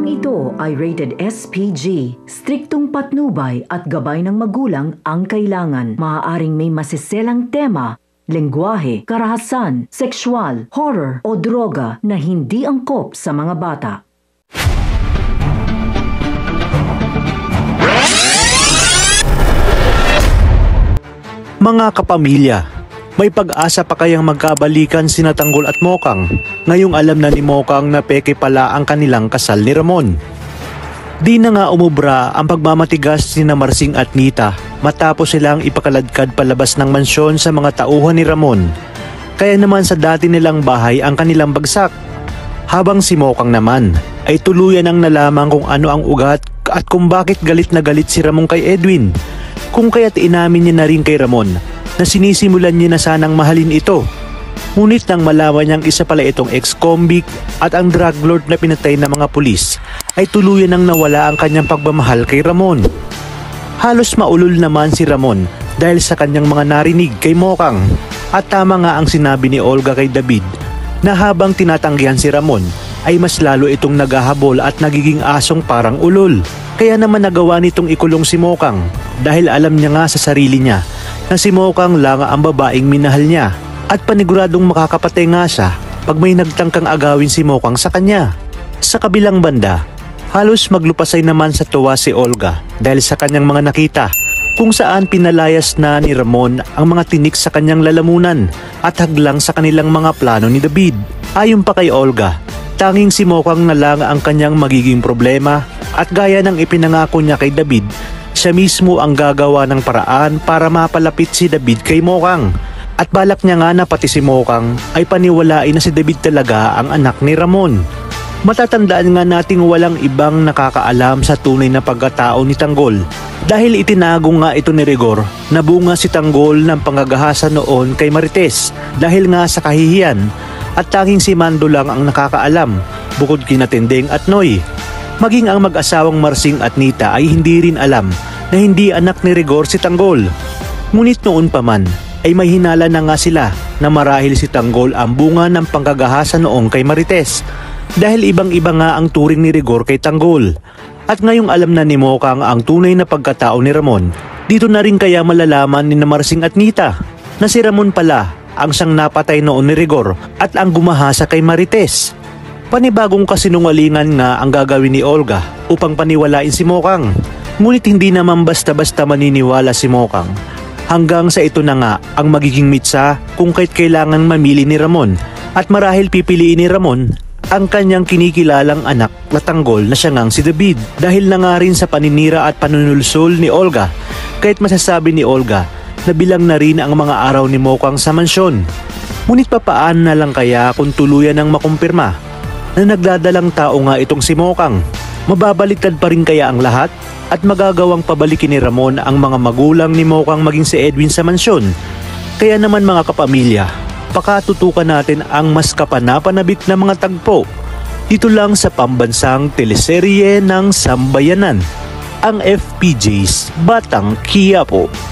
Programang ito ay rated SPG. Striktong patnubay at gabay ng magulang ang kailangan. Maaaring may masiselang tema, lengguwahe, karahasan, sexual, horror o droga na hindi angkop sa mga bata. Mga kapamilya, may pag-asa pa kayang magkabalikan sina Tanggol at Mokang ngayong alam na ni Mokang na peke pala ang kanilang kasal ni Ramon. Di na nga umubra ang pagmamatigas ni Marsing at Nita matapos silang ipakaladkad palabas ng mansyon sa mga tauhan ni Ramon. Kaya naman sa dati nilang bahay ang kanilang bagsak. Habang si Mokang naman ay tuluyan ang nalaman kung ano ang ugat at kung bakit galit na galit si Ramon kay Edwin. Kung kaya't inamin niya na rin kay Ramon na sinisimulan niya na sanang mahalin ito. Ngunit nang malaman niyang isa pala itong ex-convict at ang drug lord na pinatay ng mga pulis, ay tuluyan nang nawala ang kanyang pagmamahal kay Ramon. Halos maulol naman si Ramon dahil sa kanyang mga narinig kay Mokang. At tama nga ang sinabi ni Olga kay David na habang tinatanggihan si Ramon ay mas lalo itong naghahabol at nagiging asong parang ulol. Kaya naman nagawa nitong ikulong si Mokang dahil alam niya nga sa sarili niya na si Mokang lang ang babaeng minahal niya at paniguradong makakapatay nga siya pag may nagtangkang agawin si Mokang sa kanya. Sa kabilang banda, halos maglupasay naman sa tuwa si Olga dahil sa kanyang mga nakita kung saan pinalayas na ni Ramon ang mga tinik sa kanyang lalamunan at hadlang sa kanilang mga plano ni David. Ayon pa kay Olga, tanging si Mokang na lang ang kanyang magiging problema at gaya ng ipinangako niya kay David, siya mismo ang gagawa ng paraan para mapalapit si David kay Mokang. At balak niya nga na pati si Mokang ay paniwalain na si David talaga ang anak ni Ramon. Matatandaan nga nating walang ibang nakakaalam sa tunay na pagkatao ni Tanggol dahil itinago nga ito ni Rigor na bunga si Tanggol ng panggagahasa noon kay Marites dahil nga sa kahihiyan at tanging si Mando lang ang nakakaalam bukod kina Tendeng at Noy. Maging ang mag-asawang Marsing at Nita ay hindi rin alam na hindi anak ni Rigor si Tanggol. Ngunit noon pa man ay may hinala na nga sila na marahil si Tanggol ang bunga ng panggagahasa noong kay Marites dahil ibang-iba nga ang turing ni Rigor kay Tanggol. At ngayong alam na ni Mokang ang tunay na pagkatao ni Ramon, dito na rin kaya malalaman ni Marsing at Nita na si Ramon pala ang siyang napatay noon ni Rigor at ang gumahasa kay Marites. Panibagong kasinungalingan nga ang gagawin ni Olga upang paniwalain si Mokang. Ngunit hindi naman basta-basta maniniwala si Mokang. Hanggang sa ito na nga ang magiging mitsa kung kahit kailangan mamili ni Ramon at marahil pipiliin ni Ramon ang kanyang kinikilalang anak na Tanggol na siya ngang si David. Dahil na nga rin sa paninira at panunulsol ni Olga, kahit masasabi ni Olga na bilang na rin ang mga araw ni Mokang sa mansyon. Ngunit papaan na lang kaya kung tuluyan ng makumpirma na nagdadalang tao nga itong si Mokang? Mababaliktad pa rin kaya ang lahat at magagawang pabalikin ni Ramon ang mga magulang ni Mokang maging si Edwin sa mansyon? Kaya naman mga kapamilya, pakatutukan natin ang mas kapanapanabik na mga tagpo dito lang sa pambansang teleserye ng Sambayanan, ang FPJ's Batang Quiapo.